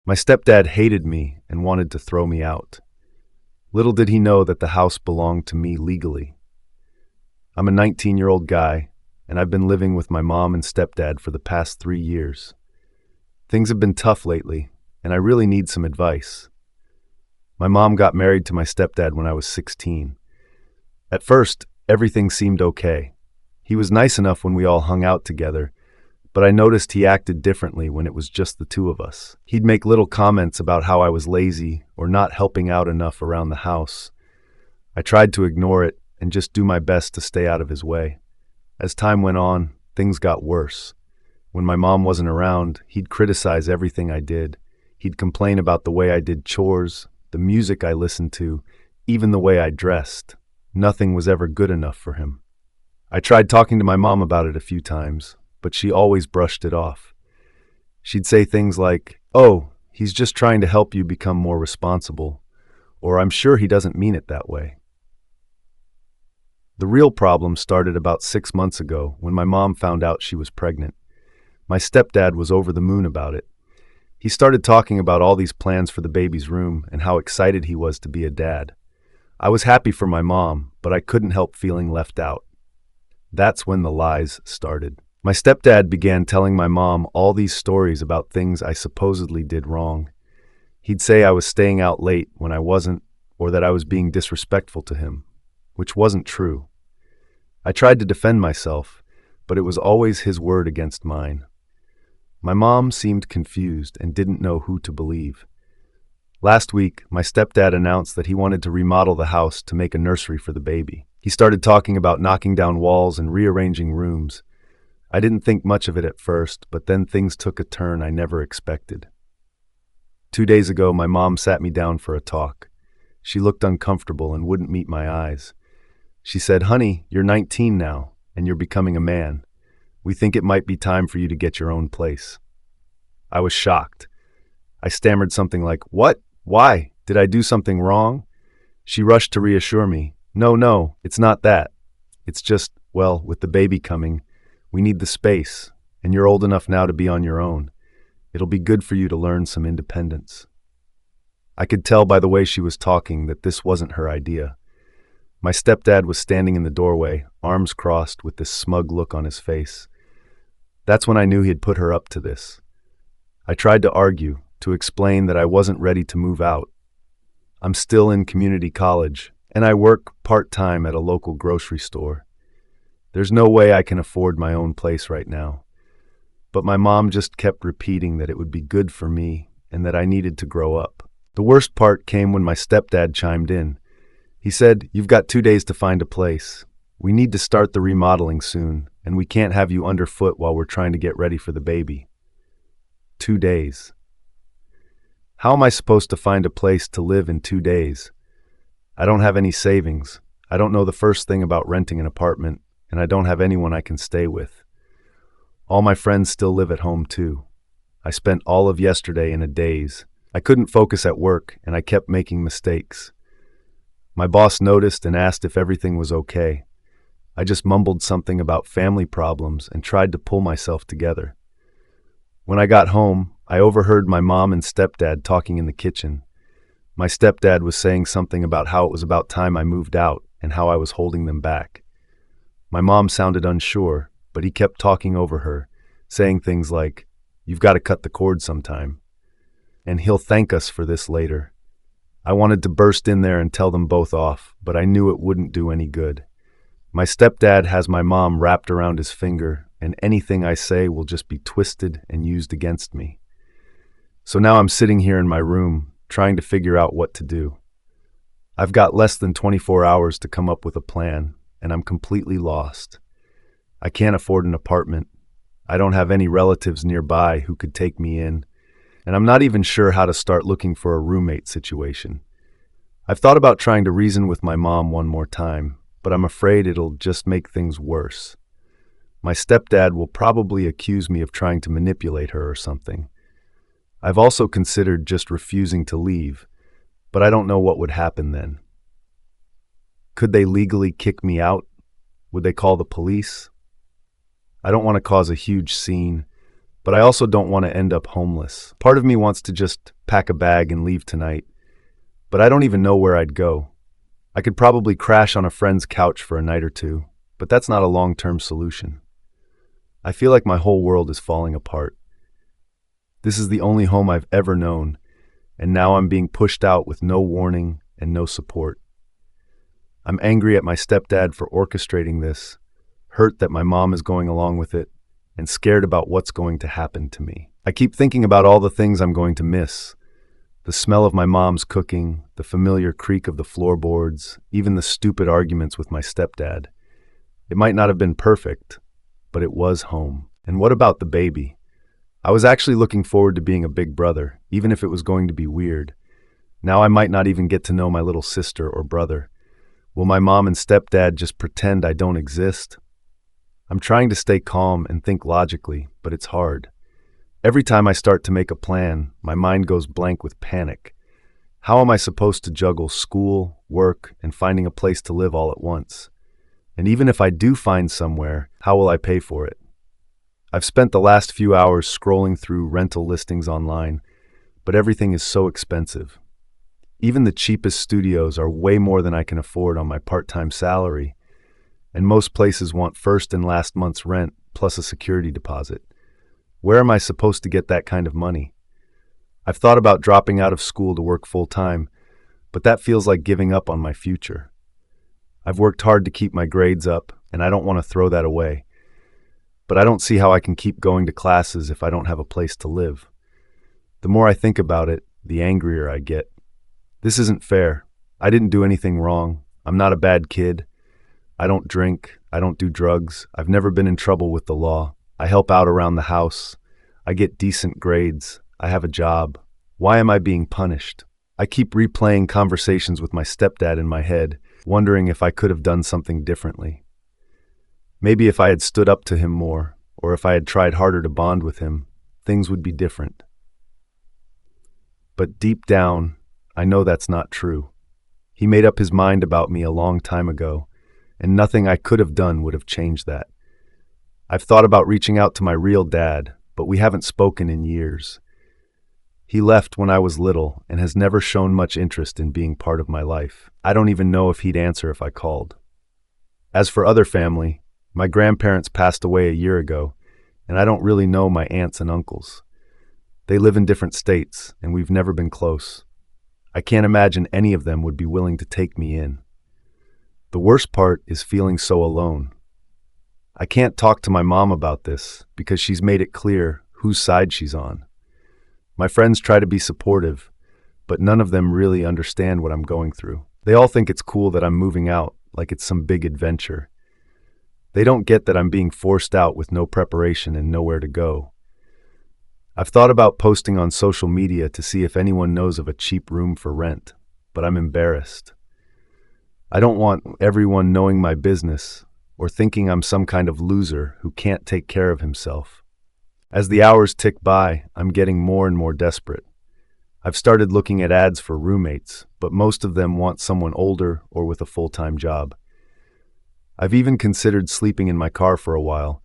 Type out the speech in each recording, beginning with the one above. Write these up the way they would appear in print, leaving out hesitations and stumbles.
My stepdad hated me and wanted to throw me out. Little did he know that the house belonged to me legally. I'm a 19-year-old guy, and I've been living with my mom and stepdad for the past 3 years. Things have been tough lately, and I really need some advice. My mom got married to my stepdad when I was 16. At first, everything seemed okay. He was nice enough when we all hung out together, but I noticed he acted differently when it was just the two of us. He'd make little comments about how I was lazy or not helping out enough around the house. I tried to ignore it and just do my best to stay out of his way. As time went on, things got worse. When my mom wasn't around, he'd criticize everything I did. He'd complain about the way I did chores, the music I listened to, even the way I dressed. Nothing was ever good enough for him. I tried talking to my mom about it a few times, but she always brushed it off. She'd say things like, "Oh, he's just trying to help you become more responsible," or "I'm sure he doesn't mean it that way." The real problem started about 6 months ago when my mom found out she was pregnant. My stepdad was over the moon about it. He started talking about all these plans for the baby's room and how excited he was to be a dad. I was happy for my mom, but I couldn't help feeling left out. That's when the lies started. My stepdad began telling my mom all these stories about things I supposedly did wrong. He'd say I was staying out late when I wasn't, or that I was being disrespectful to him, which wasn't true. I tried to defend myself, but it was always his word against mine. My mom seemed confused and didn't know who to believe. Last week, my stepdad announced that he wanted to remodel the house to make a nursery for the baby. He started talking about knocking down walls and rearranging rooms. I didn't think much of it at first, but then things took a turn I never expected. 2 days ago, my mom sat me down for a talk. She looked uncomfortable and wouldn't meet my eyes. She said, "Honey, you're 19 now, and you're becoming a man. We think it might be time for you to get your own place." I was shocked. I stammered something like, "What? Why? Did I do something wrong?" She rushed to reassure me. No, it's not that. It's just, well, with the baby coming, we need the space, and you're old enough now to be on your own. It'll be good for you to learn some independence." I could tell by the way she was talking that this wasn't her idea. My stepdad was standing in the doorway, arms crossed, with this smug look on his face. That's when I knew he had put her up to this. I tried to argue, to explain that I wasn't ready to move out. I'm still in community college, and I work part-time at a local grocery store. There's no way I can afford my own place right now. But my mom just kept repeating that it would be good for me and that I needed to grow up. The worst part came when my stepdad chimed in. He said, "You've got 2 days to find a place. We need to start the remodeling soon, and we can't have you underfoot while we're trying to get ready for the baby." 2 days. How am I supposed to find a place to live in 2 days? I don't have any savings. I don't know the first thing about renting an apartment, and I don't have anyone I can stay with. All my friends still live at home too. I spent all of yesterday in a daze. I couldn't focus at work, and I kept making mistakes. My boss noticed and asked if everything was okay. I just mumbled something about family problems and tried to pull myself together. When I got home, I overheard my mom and stepdad talking in the kitchen. My stepdad was saying something about how it was about time I moved out and how I was holding them back. My mom sounded unsure, but he kept talking over her, saying things like, "You've got to cut the cord sometime. And he'll thank us for this later." I wanted to burst in there and tell them both off, but I knew it wouldn't do any good. My stepdad has my mom wrapped around his finger, and anything I say will just be twisted and used against me. So now I'm sitting here in my room, trying to figure out what to do. I've got less than 24 hours to come up with a plan, and I'm completely lost. I can't afford an apartment. I don't have any relatives nearby who could take me in, and I'm not even sure how to start looking for a roommate situation. I've thought about trying to reason with my mom one more time, but I'm afraid it'll just make things worse. My stepdad will probably accuse me of trying to manipulate her or something. I've also considered just refusing to leave, but I don't know what would happen then. Could they legally kick me out? Would they call the police? I don't want to cause a huge scene, but I also don't want to end up homeless. Part of me wants to just pack a bag and leave tonight, but I don't even know where I'd go. I could probably crash on a friend's couch for a night or two, but that's not a long-term solution. I feel like my whole world is falling apart. This is the only home I've ever known, and now I'm being pushed out with no warning and no support. I'm angry at my stepdad for orchestrating this, hurt that my mom is going along with it, and scared about what's going to happen to me. I keep thinking about all the things I'm going to miss. The smell of my mom's cooking, the familiar creak of the floorboards, even the stupid arguments with my stepdad. It might not have been perfect, but it was home. And what about the baby? I was actually looking forward to being a big brother, even if it was going to be weird. Now I might not even get to know my little sister or brother. Will my mom and stepdad just pretend I don't exist? I'm trying to stay calm and think logically, but it's hard. Every time I start to make a plan, my mind goes blank with panic. How am I supposed to juggle school, work, and finding a place to live all at once? And even if I do find somewhere, how will I pay for it? I've spent the last few hours scrolling through rental listings online, but everything is so expensive. Even the cheapest studios are way more than I can afford on my part-time salary, and most places want first and last month's rent plus a security deposit. Where am I supposed to get that kind of money? I've thought about dropping out of school to work full-time, but that feels like giving up on my future. I've worked hard to keep my grades up, and I don't want to throw that away. But I don't see how I can keep going to classes if I don't have a place to live. The more I think about it, the angrier I get. This isn't fair. I didn't do anything wrong. I'm not a bad kid. I don't drink. I don't do drugs. I've never been in trouble with the law. I help out around the house. I get decent grades. I have a job. Why am I being punished? I keep replaying conversations with my stepdad in my head, wondering if I could have done something differently. Maybe if I had stood up to him more, or if I had tried harder to bond with him, things would be different. But deep down, I know that's not true. He made up his mind about me a long time ago, and nothing I could have done would have changed that. I've thought about reaching out to my real dad, but we haven't spoken in years. He left when I was little and has never shown much interest in being part of my life. I don't even know if he'd answer if I called. As for other family, my grandparents passed away a year ago, and I don't really know my aunts and uncles. They live in different states, and we've never been close. I can't imagine any of them would be willing to take me in. The worst part is feeling so alone. I can't talk to my mom about this because she's made it clear whose side she's on. My friends try to be supportive, but none of them really understand what I'm going through. They all think it's cool that I'm moving out, like it's some big adventure. They don't get that I'm being forced out with no preparation and nowhere to go. I've thought about posting on social media to see if anyone knows of a cheap room for rent, but I'm embarrassed. I don't want everyone knowing my business or thinking I'm some kind of loser who can't take care of himself. As the hours tick by, I'm getting more and more desperate. I've started looking at ads for roommates, but most of them want someone older or with a full-time job. I've even considered sleeping in my car for a while,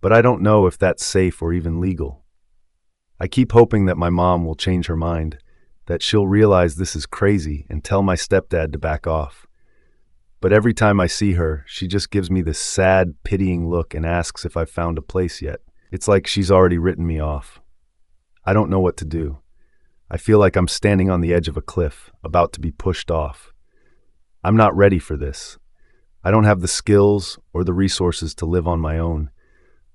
but I don't know if that's safe or even legal. I keep hoping that my mom will change her mind, that she'll realize this is crazy and tell my stepdad to back off. But every time I see her, she just gives me this sad, pitying look and asks if I've found a place yet. It's like she's already written me off. I don't know what to do. I feel like I'm standing on the edge of a cliff, about to be pushed off. I'm not ready for this. I don't have the skills or the resources to live on my own.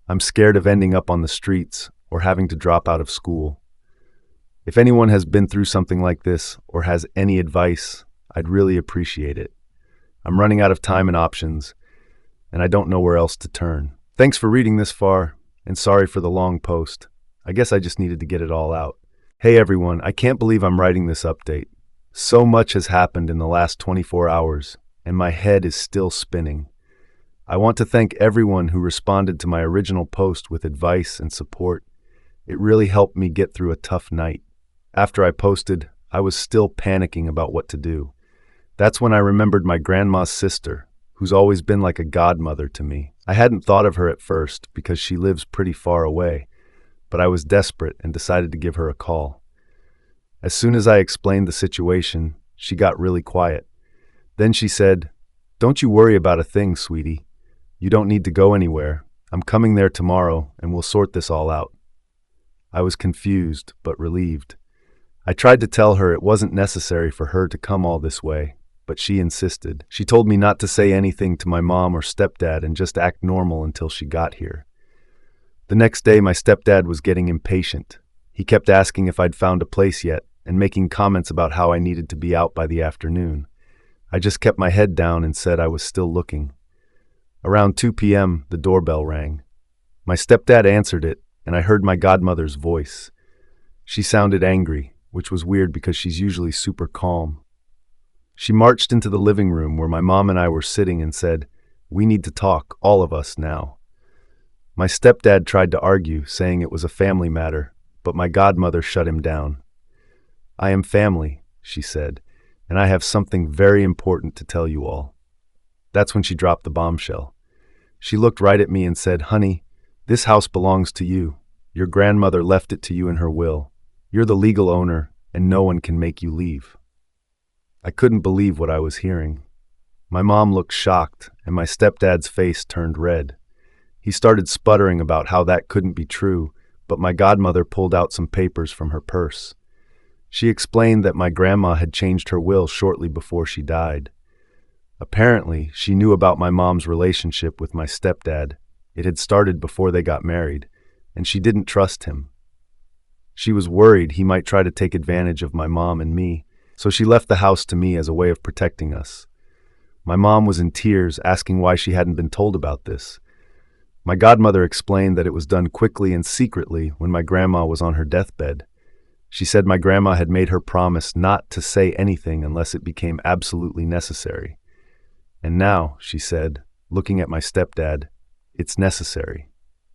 I'm scared of ending up on the streets or having to drop out of school. If anyone has been through something like this or has any advice, I'd really appreciate it. I'm running out of time and options, and I don't know where else to turn. Thanks for reading this far, and sorry for the long post. I guess I just needed to get it all out. Hey everyone, I can't believe I'm writing this update. So much has happened in the last 24 hours, and my head is still spinning. I want to thank everyone who responded to my original post with advice and support. It really helped me get through a tough night. After I posted, I was still panicking about what to do. That's when I remembered my grandma's sister, who's always been like a godmother to me. I hadn't thought of her at first because she lives pretty far away, but I was desperate and decided to give her a call. As soon as I explained the situation, she got really quiet. Then she said, "Don't you worry about a thing, sweetie. You don't need to go anywhere. I'm coming there tomorrow and we'll sort this all out." I was confused, but relieved. I tried to tell her it wasn't necessary for her to come all this way, but she insisted. She told me not to say anything to my mom or stepdad and just act normal until she got here. The next day, my stepdad was getting impatient. He kept asking if I'd found a place yet and making comments about how I needed to be out by the afternoon. I just kept my head down and said I was still looking. Around 2 p.m., the doorbell rang. My stepdad answered it, and I heard my godmother's voice. She sounded angry, which was weird because she's usually super calm. She marched into the living room where my mom and I were sitting and said, "We need to talk, all of us, now." My stepdad tried to argue, saying it was a family matter, but my godmother shut him down. "I am family," she said, "and I have something very important to tell you all." That's when she dropped the bombshell. She looked right at me and said, "Honey, this house belongs to you. Your grandmother left it to you in her will. You're the legal owner, and no one can make you leave." I couldn't believe what I was hearing. My mom looked shocked, and my stepdad's face turned red. He started sputtering about how that couldn't be true, but my godmother pulled out some papers from her purse. She explained that my grandma had changed her will shortly before she died. Apparently, she knew about my mom's relationship with my stepdad. It had started before they got married, and she didn't trust him. She was worried he might try to take advantage of my mom and me, so she left the house to me as a way of protecting us. My mom was in tears, asking why she hadn't been told about this. My godmother explained that it was done quickly and secretly when my grandma was on her deathbed. She said my grandma had made her promise not to say anything unless it became absolutely necessary. And now, she said, looking at my stepdad, it's necessary.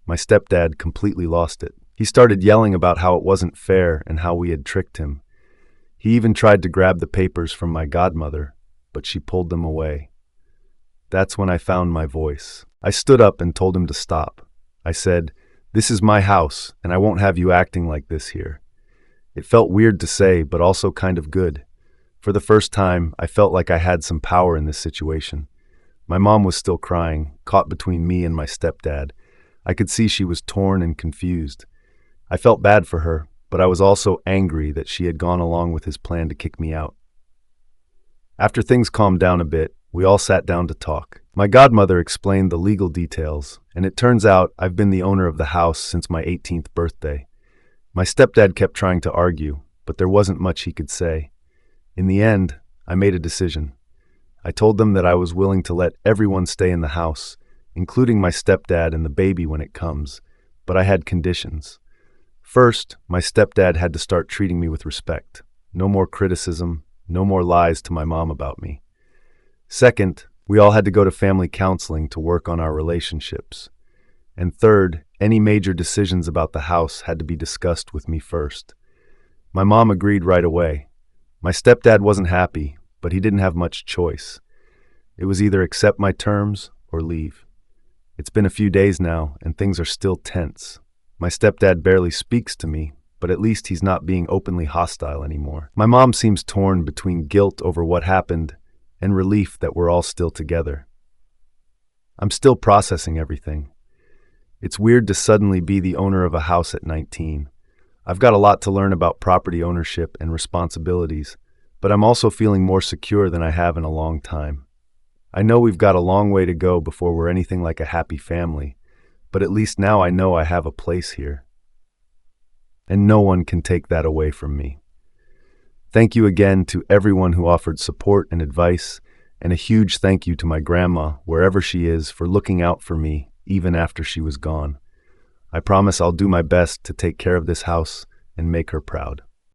My stepdad completely lost it. He started yelling about how it wasn't fair and how we had tricked him. He even tried to grab the papers from my godmother, but she pulled them away. That's when I found my voice. I stood up and told him to stop. I said, "This is my house, and I won't have you acting like this here." It felt weird to say, but also kind of good. For the first time, I felt like I had some power in this situation. My mom was still crying, caught between me and my stepdad. I could see she was torn and confused. I felt bad for her, but I was also angry that she had gone along with his plan to kick me out. After things calmed down a bit, we all sat down to talk. My godmother explained the legal details, and it turns out I've been the owner of the house since my 18th birthday. My stepdad kept trying to argue, but there wasn't much he could say. In the end, I made a decision. I told them that I was willing to let everyone stay in the house, including my stepdad and the baby when it comes, but I had conditions. First, my stepdad had to start treating me with respect. No more criticism, no more lies to my mom about me. Second, we all had to go to family counseling to work on our relationships. And third, any major decisions about the house had to be discussed with me first. My mom agreed right away. My stepdad wasn't happy, but he didn't have much choice. It was either accept my terms or leave. It's been a few days now, and things are still tense. My stepdad barely speaks to me, but at least he's not being openly hostile anymore. My mom seems torn between guilt over what happened and relief that we're all still together. I'm still processing everything. It's weird to suddenly be the owner of a house at 19. I've got a lot to learn about property ownership and responsibilities, but I'm also feeling more secure than I have in a long time. I know we've got a long way to go before we're anything like a happy family, but at least now I know I have a place here. And no one can take that away from me. Thank you again to everyone who offered support and advice, and a huge thank you to my grandma, wherever she is, for looking out for me even after she was gone. I promise I'll do my best to take care of this house and make her proud.